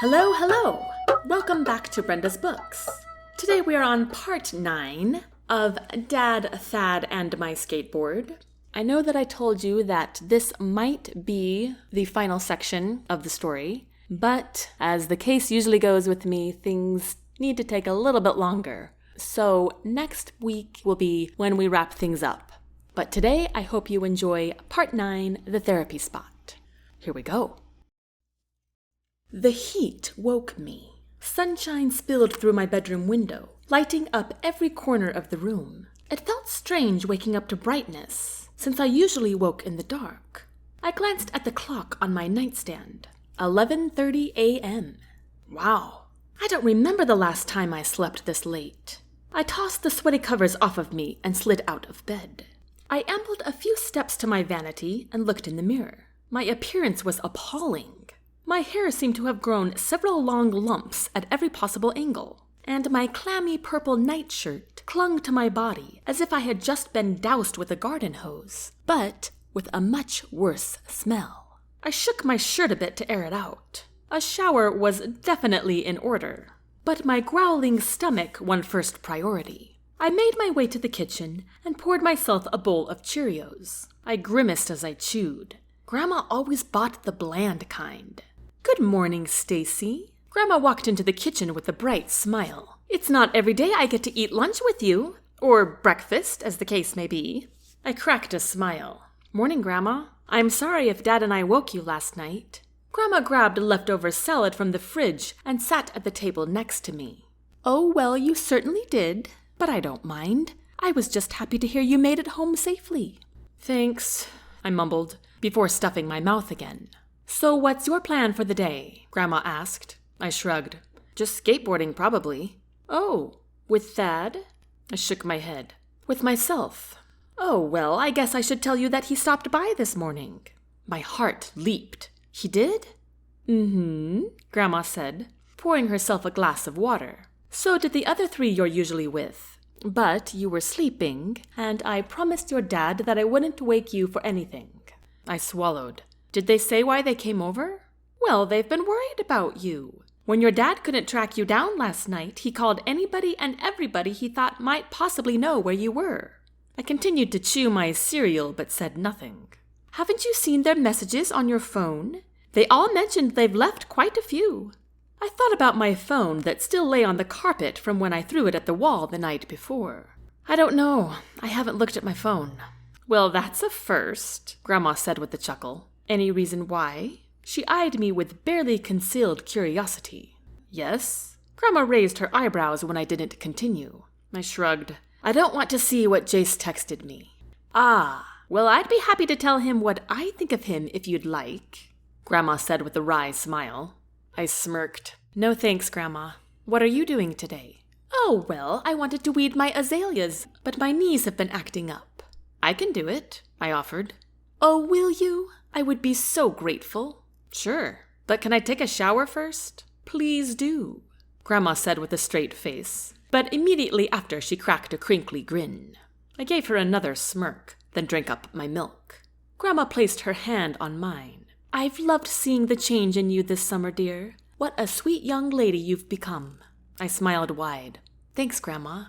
Hello, hello! Welcome back to Brenda's Books. Today we are on part 9 of Dad, Thad, and My Skateboard. I know that I told you that this might be the final section of the story, but as the case usually goes with me, things need to take a little bit longer. So next week will be when we wrap things up. But today I hope you enjoy part 9, The Therapy Spot. Here we go. The heat woke me. Sunshine spilled through my bedroom window, lighting up every corner of the room. It felt strange waking up to brightness, since I usually woke in the dark. I glanced at the clock on my nightstand. 11:30 a.m. Wow, I don't remember the last time I slept this late. I tossed the sweaty covers off of me and slid out of bed. I ambled a few steps to my vanity and looked in the mirror. My appearance was appalling. My hair seemed to have grown several long lumps at every possible angle, and my clammy purple nightshirt clung to my body as if I had just been doused with a garden hose, but with a much worse smell. I shook my shirt a bit to air it out. A shower was definitely in order, but my growling stomach won first priority. I made my way to the kitchen and poured myself a bowl of Cheerios. I grimaced as I chewed. Grandma always bought the bland kind. "Good morning, Stacy." Grandma walked into the kitchen with a bright smile. "It's not every day I get to eat lunch with you, or breakfast, as the case may be." I cracked a smile. "Morning, Grandma. I'm sorry if Dad and I woke you last night." Grandma grabbed leftover salad from the fridge and sat at the table next to me. "Oh, well, you certainly did, but I don't mind. I was just happy to hear you made it home safely." "Thanks," I mumbled, before stuffing my mouth again. "So what's your plan for the day?" Grandma asked. I shrugged. "Just skateboarding, probably." "Oh, with Thad?" I shook my head. "With myself." "Oh, well, I guess I should tell you that he stopped by this morning." My heart leaped. "He did?" "Mm-hmm," Grandma said, pouring herself a glass of water. "So did the other 3 you're usually with. But you were sleeping, and I promised your dad that I wouldn't wake you for anything." I swallowed. "Did they say why they came over?" "Well, they've been worried about you. When your dad couldn't track you down last night, he called anybody and everybody he thought might possibly know where you were." I continued to chew my cereal, but said nothing. "Haven't you seen their messages on your phone? They all mentioned they've left quite a few." I thought about my phone that still lay on the carpet from when I threw it at the wall the night before. "I don't know. I haven't looked at my phone." "Well, that's a first," Grandma said with a chuckle. "Any reason why?" She eyed me with barely concealed curiosity. "Yes?" Grandma raised her eyebrows when I didn't continue. I shrugged. "I don't want to see what Jace texted me." "Ah, well, I'd be happy to tell him what I think of him if you'd like," Grandma said with a wry smile. I smirked. "No thanks, Grandma. What are you doing today?" "Oh, well, I wanted to weed my azaleas, but my knees have been acting up." "I can do it," I offered. "Oh, will you? I would be so grateful." "Sure, but can I take a shower first?" "Please do," Grandma said with a straight face, but immediately after she cracked a crinkly grin. I gave her another smirk, then drank up my milk. Grandma placed her hand on mine. "I've loved seeing the change in you this summer, dear. What a sweet young lady you've become." I smiled wide. "Thanks, Grandma."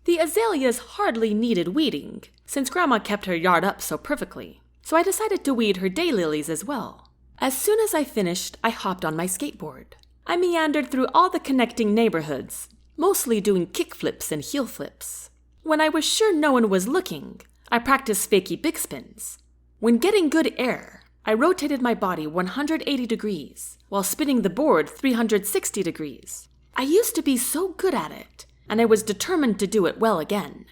The azaleas hardly needed weeding, since Grandma kept her yard up so perfectly, so I decided to weed her daylilies as well. As soon as I finished, I hopped on my skateboard. I meandered through all the connecting neighborhoods, mostly doing kickflips and heel flips. When I was sure no one was looking, I practiced fakie big spins. When getting good air, I rotated my body 180 degrees, while spinning the board 360 degrees. I used to be so good at it, and I was determined to do it well again.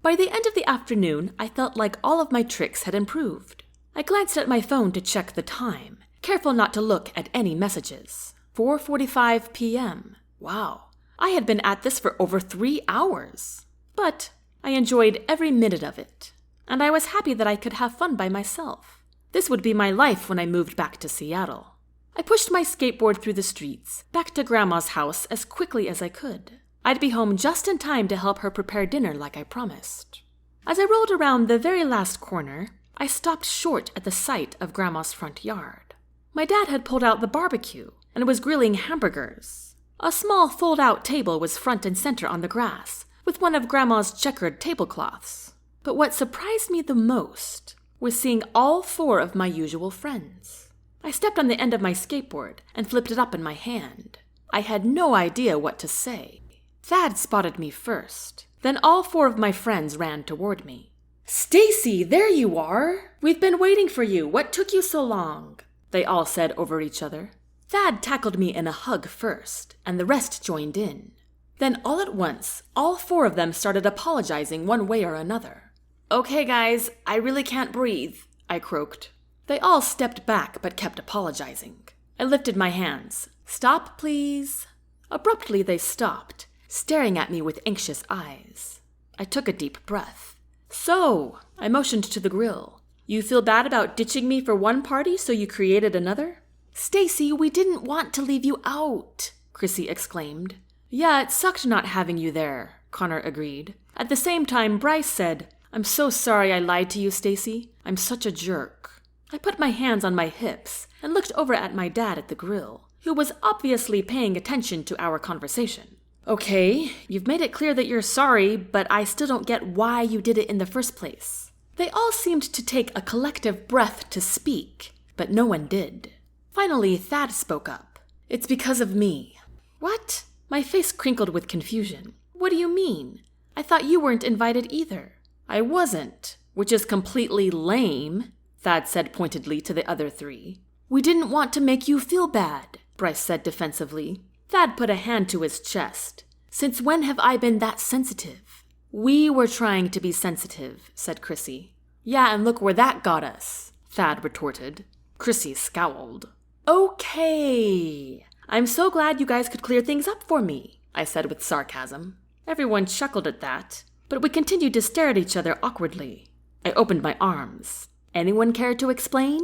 By the end of the afternoon, I felt like all of my tricks had improved. I glanced at my phone to check the time, careful not to look at any messages. 4:45 p.m. Wow, I had been at this for over 3 hours. But I enjoyed every minute of it, and I was happy that I could have fun by myself. This would be my life when I moved back to Seattle. I pushed my skateboard through the streets, back to Grandma's house as quickly as I could. I'd be home just in time to help her prepare dinner like I promised. As I rolled around the very last corner, I stopped short at the sight of Grandma's front yard. My dad had pulled out the barbecue and was grilling hamburgers. A small fold-out table was front and center on the grass, with one of Grandma's checkered tablecloths. But what surprised me the most was seeing all 4 of my usual friends. I stepped on the end of my skateboard and flipped it up in my hand. I had no idea what to say. Thad spotted me first. Then all 4 of my friends ran toward me. "Stacy, there you are! We've been waiting for you. What took you so long?" they all said over each other. Thad tackled me in a hug first, and the rest joined in. Then all at once, all 4 of them started apologizing one way or another. "Okay, guys, I really can't breathe," I croaked. They all stepped back but kept apologizing. I lifted my hands. "Stop, please." Abruptly, they stopped, staring at me with anxious eyes. I took a deep breath. "So," I motioned to the grill, "you feel bad about ditching me for one party, so you created another?" "Stacy, we didn't want to leave you out," Chrissy exclaimed. "Yeah, it sucked not having you there," Connor agreed. At the same time, Bryce said, "I'm so sorry I lied to you, Stacy. I'm such a jerk." I put my hands on my hips and looked over at my dad at the grill, who was obviously paying attention to our conversation. "Okay, you've made it clear that you're sorry, but I still don't get why you did it in the first place." They all seemed to take a collective breath to speak, but no one did. Finally, Thad spoke up. "It's because of me." "What?" My face crinkled with confusion. "What do you mean? I thought you weren't invited either." "I wasn't, which is completely lame," Thad said pointedly to the other 3. "We didn't want to make you feel bad," Bryce said defensively. Thad put a hand to his chest. "Since when have I been that sensitive?" "We were trying to be sensitive," said Chrissy. "Yeah, and look where that got us," Thad retorted. Chrissy scowled. "Okay. I'm so glad you guys could clear things up for me," I said with sarcasm. Everyone chuckled at that, but we continued to stare at each other awkwardly. I opened my arms. "Anyone care to explain?"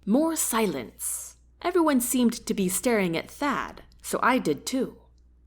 More silence. Everyone seemed to be staring at Thad, so I did too.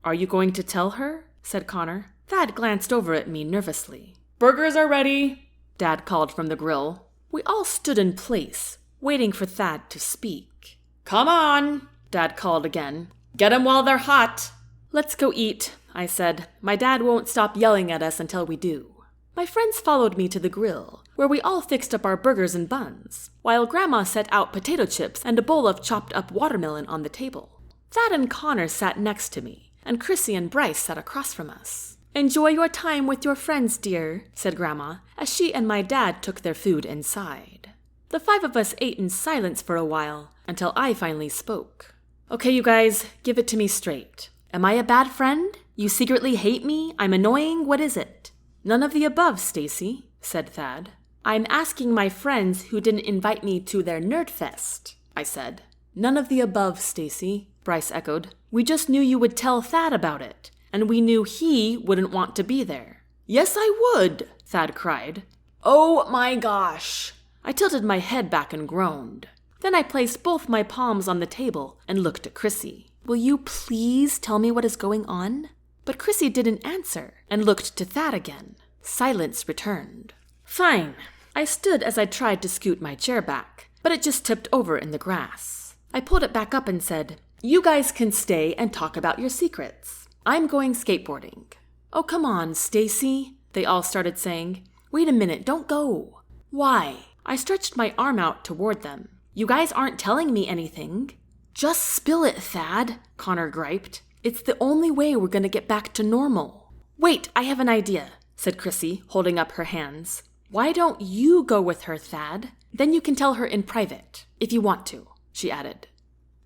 "Are you going to tell her?" said Connor. Thad glanced over at me nervously. "Burgers are ready," Dad called from the grill. We all stood in place, waiting for Thad to speak. "Come on," Dad called again. "Get 'em while they're hot." "Let's go eat," I said. "My dad won't stop yelling at us until we do." My friends followed me to the grill, where we all fixed up our burgers and buns, while Grandma set out potato chips and a bowl of chopped up watermelon on the table. Thad and Connor sat next to me, and Chrissy and Bryce sat across from us. "Enjoy your time with your friends, dear," said Grandma, as she and my dad took their food inside. The 5 of us ate in silence for a while, until I finally spoke. "Okay, you guys, give it to me straight. Am I a bad friend? You secretly hate me? I'm annoying? What is it?" "None of the above, Stacy," said Thad. "I'm asking my friends who didn't invite me to their nerd fest," I said. "None of the above, Stacy," Bryce echoed. "We just knew you would tell Thad about it, and we knew he wouldn't want to be there." "Yes, I would," Thad cried. "Oh my gosh." I tilted my head back and groaned. Then I placed both my palms on the table and looked at Chrissy. "Will you please tell me what is going on?" But Chrissy didn't answer and looked to Thad again. Silence returned. "Fine." I stood as I tried to scoot my chair back, but it just tipped over in the grass. I pulled it back up and said, "You guys can stay and talk about your secrets. I'm going skateboarding." "Oh, come on, Stacy," they all started saying. "Wait a minute, don't go." "Why?" I stretched my arm out toward them. "You guys aren't telling me anything." "Just spill it, Thad," Connor griped. "It's the only way we're gonna get back to normal." "Wait, I have an idea," said Chrissy, holding up her hands. "Why don't you go with her, Thad? Then you can tell her in private, if you want to," she added.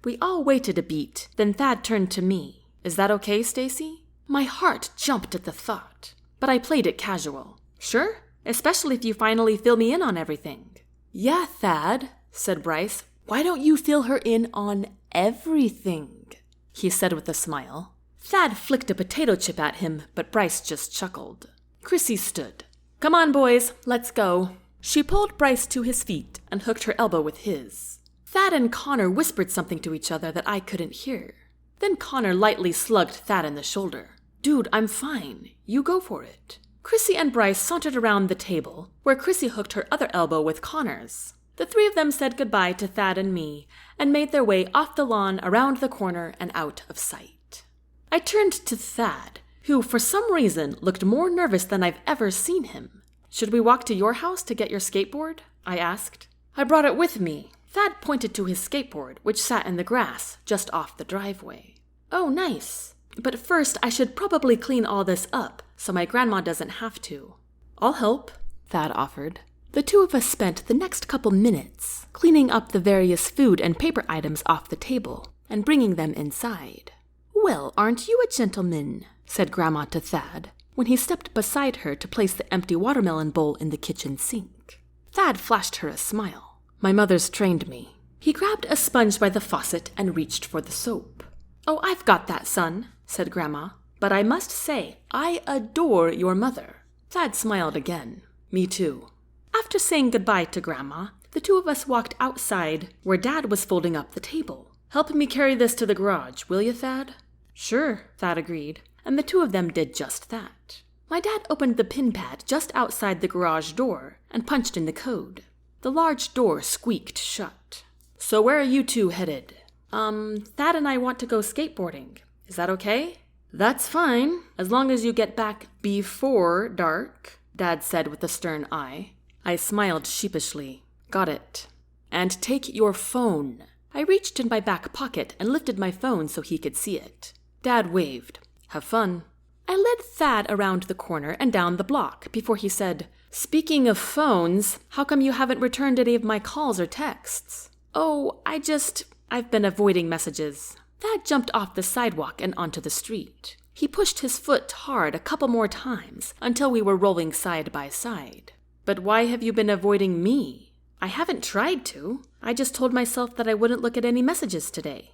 We all waited a beat, then Thad turned to me. "Is that okay, Stacy?" My heart jumped at the thought, but I played it casual. "Sure, especially if you finally fill me in on everything." "Yeah, Thad," said Bryce. "Why don't you fill her in on everything?" he said with a smile. Thad flicked a potato chip at him, but Bryce just chuckled. Chrissy stood. "Come on, boys, let's go." She pulled Bryce to his feet and hooked her elbow with his. Thad and Connor whispered something to each other that I couldn't hear. Then Connor lightly slugged Thad in the shoulder. "Dude, I'm fine. You go for it." Chrissy and Bryce sauntered around the table, where Chrissy hooked her other elbow with Connor's. The three of them said goodbye to Thad and me and made their way off the lawn, around the corner, and out of sight. I turned to Thad, who for some reason looked more nervous than I've ever seen him. "Should we walk to your house to get your skateboard?" I asked. "I brought it with me." Thad pointed to his skateboard, which sat in the grass just off the driveway. "Oh, nice. But first I should probably clean all this up so my grandma doesn't have to." "I'll help," Thad offered. The two of us spent the next couple minutes cleaning up the various food and paper items off the table and bringing them inside. "Well, aren't you a gentleman?" said Grandma to Thad when he stepped beside her to place the empty watermelon bowl in the kitchen sink. Thad flashed her a smile. My mother's trained me. He grabbed a sponge by the faucet and reached for the soap. "Oh, I've got that, son," said Grandma. "But I must say, I adore your mother." Thad smiled again. "Me too." After saying goodbye to Grandma, the two of us walked outside where Dad was folding up the table. "Help me carry this to the garage, will you, Thad?" "Sure," Thad agreed, and the two of them did just that. My dad opened the pin pad just outside the garage door and punched in the code. The large door squeaked shut. "So where are you two headed?" Thad and I want to go skateboarding. Is that okay?" "That's fine, as long as you get back before dark," Dad said with a stern eye. I smiled sheepishly. "Got it. And take your phone." I reached in my back pocket and lifted my phone so he could see it. Dad waved. "Have fun." I led Thad around the corner and down the block before he said, "Speaking of phones, how come you haven't returned any of my calls or texts?" "Oh, I've been avoiding messages." Thad jumped off the sidewalk and onto the street. He pushed his foot hard a couple more times until we were rolling side by side. "But why have you been avoiding me?" "I haven't tried to. I just told myself that I wouldn't look at any messages today."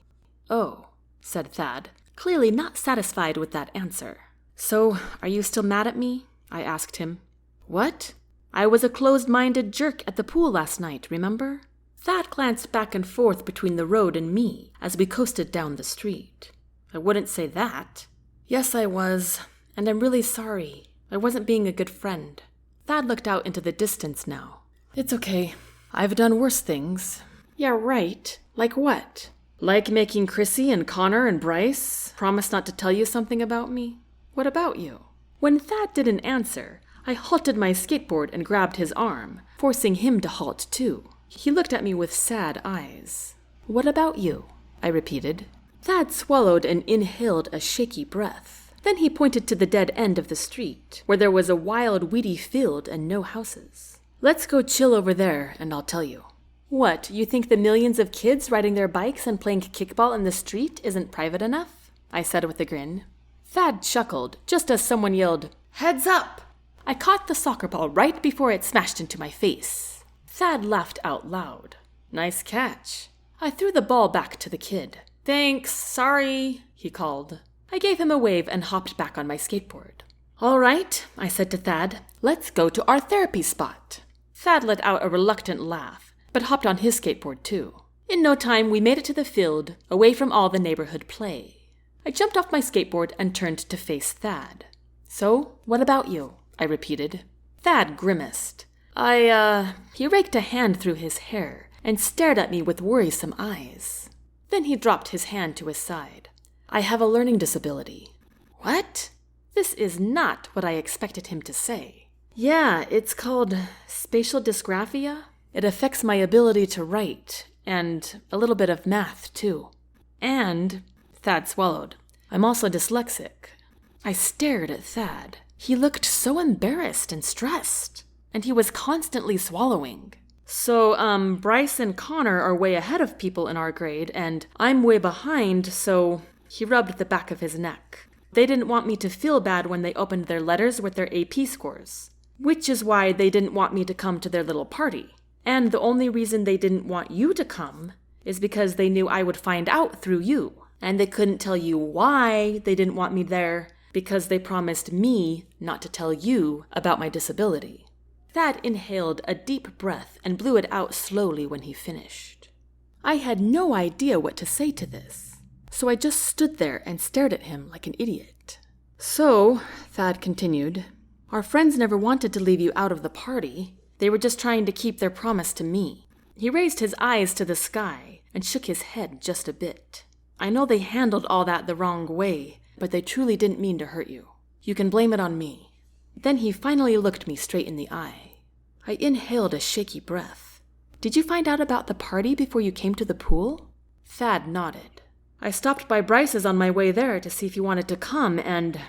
"Oh," said Thad, clearly not satisfied with that answer. "So, are you still mad at me?" I asked him. "What?" "I was a closed-minded jerk at the pool last night, remember?" Thad glanced back and forth between the road and me as we coasted down the street. "I wouldn't say that." "Yes, I was, and I'm really sorry. I wasn't being a good friend." Thad looked out into the distance now. "It's okay. I've done worse things." "Yeah, right. Like what?" "Like making Chrissy and Connor and Bryce promise not to tell you something about me." "What about you?" When Thad didn't answer, I halted my skateboard and grabbed his arm, forcing him to halt too. He looked at me with sad eyes. "What about you?" I repeated. Thad swallowed and inhaled a shaky breath. Then he pointed to the dead end of the street, where there was a wild, weedy field and no houses. "Let's go chill over there, and I'll tell you." "What, you think the millions of kids riding their bikes and playing kickball in the street isn't private enough?" I said with a grin. Thad chuckled, just as someone yelled, "Heads up!" I caught the soccer ball right before it smashed into my face. Thad laughed out loud. "Nice catch." I threw the ball back to the kid. "Thanks, sorry," he called. I gave him a wave and hopped back on my skateboard. "All right," I said to Thad, "let's go to our therapy spot." Thad let out a reluctant laugh, but hopped on his skateboard too. In no time, we made it to the field, away from all the neighborhood play. I jumped off my skateboard and turned to face Thad. "So, what about you?" I repeated. Thad grimaced. He raked a hand through his hair and stared at me with worrisome eyes. Then he dropped his hand to his side. "I have a learning disability." "What?" This is not what I expected him to say. "Yeah, it's called spatial dysgraphia. It affects my ability to write, and a little bit of math, too. And," Thad swallowed, "I'm also dyslexic." I stared at Thad. He looked so embarrassed and stressed, and he was constantly swallowing. "So, Bryce and Connor are way ahead of people in our grade, and I'm way behind, so..." He rubbed the back of his neck. "They didn't want me to feel bad when they opened their letters with their AP scores, which is why they didn't want me to come to their little party. And the only reason they didn't want you to come is because they knew I would find out through you, and they couldn't tell you why they didn't want me there, because they promised me not to tell you about my disability." Thad inhaled a deep breath and blew it out slowly when he finished. I had no idea what to say to this, so I just stood there and stared at him like an idiot. "So," Thad continued, "our friends never wanted to leave you out of the party. They were just trying to keep their promise to me." He raised his eyes to the sky and shook his head just a bit. I know they handled all that the wrong way, but they truly didn't mean to hurt you. You can blame it on me. Then he finally looked me straight in the eye. I inhaled a shaky breath. Did you find out about the party before you came to the pool? Thad nodded. I stopped by Bryce's on my way there to see if you wanted to come and,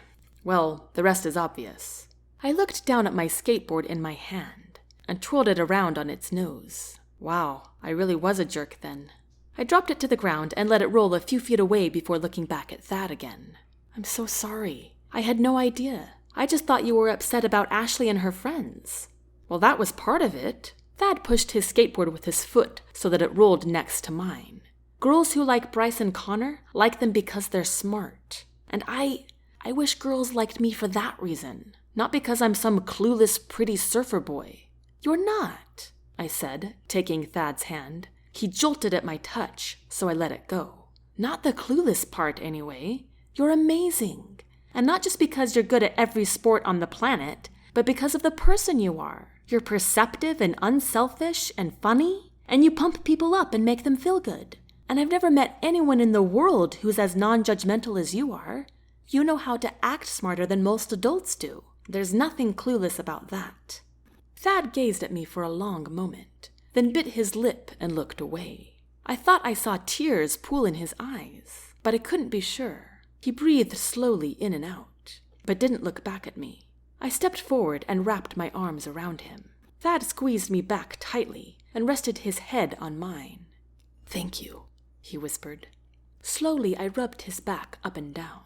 well, the rest is obvious. I looked down at my skateboard in my hand and twirled it around on its nose. Wow, I really was a jerk then. I dropped it to the ground and let it roll a few feet away before looking back at Thad again. I'm so sorry. I had no idea. I just thought you were upset about Ashley and her friends. Well, that was part of it. Thad pushed his skateboard with his foot so that it rolled next to mine. Girls who like Bryce and Connor like them because they're smart. And I wish girls liked me for that reason, not because I'm some clueless pretty surfer boy. You're not, I said, taking Thad's hand. He jolted at my touch, so I let it go. Not the clueless part, anyway. You're amazing. And not just because you're good at every sport on the planet, but because of the person you are. You're perceptive and unselfish and funny, and you pump people up and make them feel good. And I've never met anyone in the world who's as non-judgmental as you are. You know how to act smarter than most adults do. There's nothing clueless about that. Thad gazed at me for a long moment, then bit his lip and looked away. I thought I saw tears pool in his eyes, but I couldn't be sure. He breathed slowly in and out, but didn't look back at me. I stepped forward and wrapped my arms around him. Thad squeezed me back tightly and rested his head on mine. "Thank you," he whispered. Slowly I rubbed his back up and down,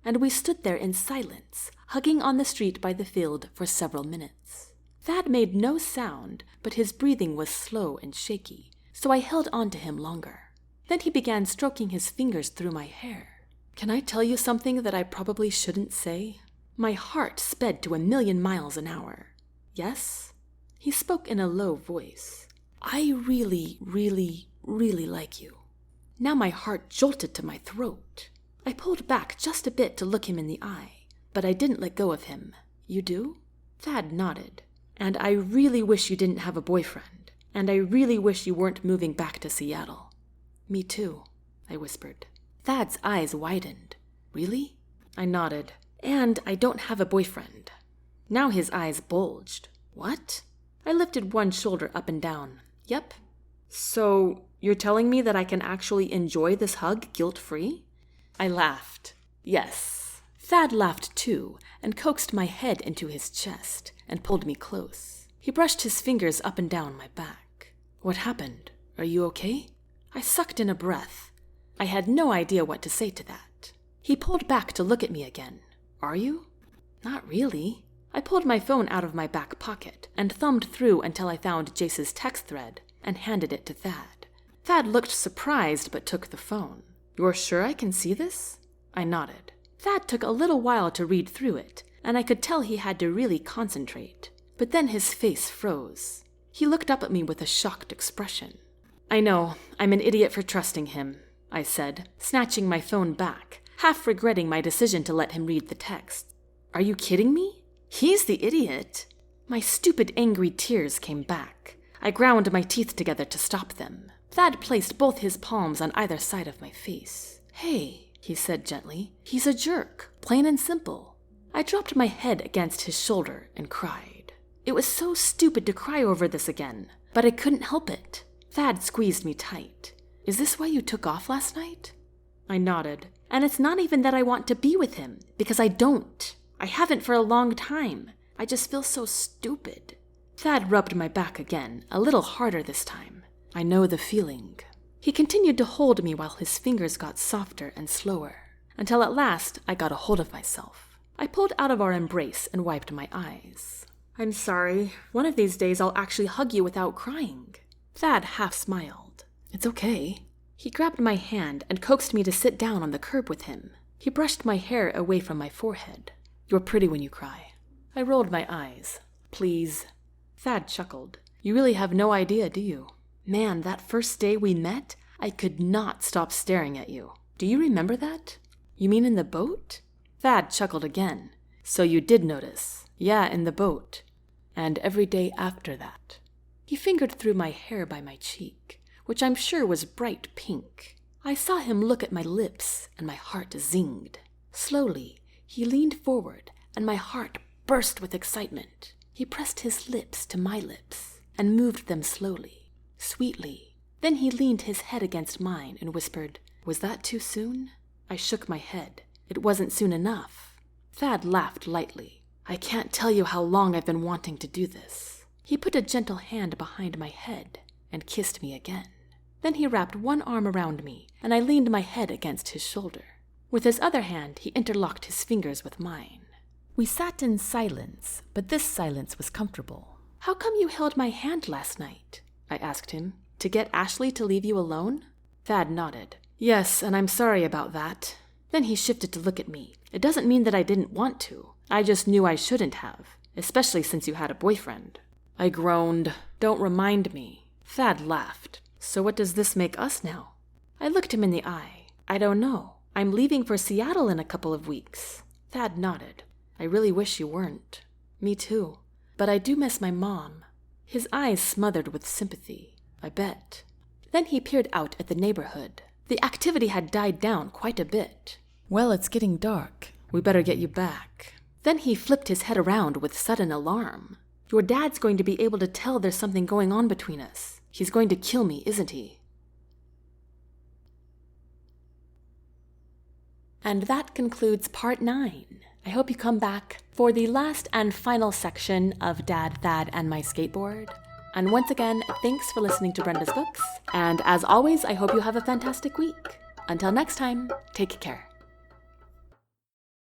and we stood there in silence, hugging on the street by the field for several minutes. Thad made no sound, but his breathing was slow and shaky, so I held on to him longer. Then he began stroking his fingers through my hair. Can I tell you something that I probably shouldn't say? My heart sped to 1,000,000 miles an hour. Yes? He spoke in a low voice. I really, really, really like you. Now my heart jolted to my throat. I pulled back just a bit to look him in the eye, but I didn't let go of him. You do? Thad nodded. And I really wish you didn't have a boyfriend. And I really wish you weren't moving back to Seattle. Me too, I whispered. Thad's eyes widened. Really? I nodded. And I don't have a boyfriend. Now his eyes bulged. What? I lifted one shoulder up and down. Yep. So, you're telling me that I can actually enjoy this hug guilt-free? I laughed. Yes. Thad laughed too, and coaxed my head into his chest, and pulled me close. He brushed his fingers up and down my back. What happened? Are you okay? I sucked in a breath. I had no idea what to say to that. He pulled back to look at me again. Are you? Not really. I pulled my phone out of my back pocket and thumbed through until I found Jace's text thread and handed it to Thad. Thad looked surprised but took the phone. You're sure I can see this? I nodded. Thad took a little while to read through it, and I could tell he had to really concentrate. But then his face froze. He looked up at me with a shocked expression. I know, I'm an idiot for trusting him, I said, snatching my phone back, half regretting my decision to let him read the text. Are you kidding me? He's the idiot. My stupid angry tears came back. I ground my teeth together to stop them. Thad placed both his palms on either side of my face. Hey, he said gently, he's a jerk, plain and simple. I dropped my head against his shoulder and cried. It was so stupid to cry over this again, but I couldn't help it. Thad squeezed me tight. Is this why you took off last night? I nodded. And it's not even that I want to be with him, because I don't. I haven't for a long time. I just feel so stupid. Thad rubbed my back again, a little harder this time. I know the feeling. He continued to hold me while his fingers got softer and slower, until at last I got a hold of myself. I pulled out of our embrace and wiped my eyes. I'm sorry. One of these days I'll actually hug you without crying. Thad half smiled. It's okay. He grabbed my hand and coaxed me to sit down on the curb with him. He brushed my hair away from my forehead. You're pretty when you cry. I rolled my eyes. Please. Thad chuckled. You really have no idea, do you? Man, that first day we met, I could not stop staring at you. Do you remember that? You mean in the boat? Thad chuckled again. So you did notice. Yeah, in the boat. And every day after that. He fingered through my hair by my cheek, which I'm sure was bright pink. I saw him look at my lips, and my heart zinged. Slowly, he leaned forward, and my heart burst with excitement. He pressed his lips to my lips, and moved them slowly, sweetly. Then he leaned his head against mine and whispered, "Was that too soon?" I shook my head. It wasn't soon enough. Thad laughed lightly. "I can't tell you how long I've been wanting to do this." He put a gentle hand behind my head and kissed me again. Then he wrapped one arm around me, and I leaned my head against his shoulder. With his other hand, he interlocked his fingers with mine. We sat in silence, but this silence was comfortable. "How come you held my hand last night?" I asked him. "To get Ashley to leave you alone?" Thad nodded. "Yes, and I'm sorry about that." Then he shifted to look at me. "It doesn't mean that I didn't want to. I just knew I shouldn't have, especially since you had a boyfriend." I groaned. "Don't remind me." Thad laughed. "So what does this make us now?" I looked him in the eye. "I don't know. I'm leaving for Seattle in a couple of weeks." Thad nodded. "I really wish you weren't." "Me too. But I do miss my mom." His eyes smothered with sympathy. "I bet." Then he peered out at the neighborhood. The activity had died down quite a bit. "Well, it's getting dark. We better get you back." Then he flipped his head around with sudden alarm. "Your dad's going to be able to tell there's something going on between us. He's going to kill me, isn't he?" And that concludes part 9. I hope you come back for the last and final section of Dad, Thad, and My Skateboard. And once again, thanks for listening to Brenda's Books. And as always, I hope you have a fantastic week. Until next time, take care.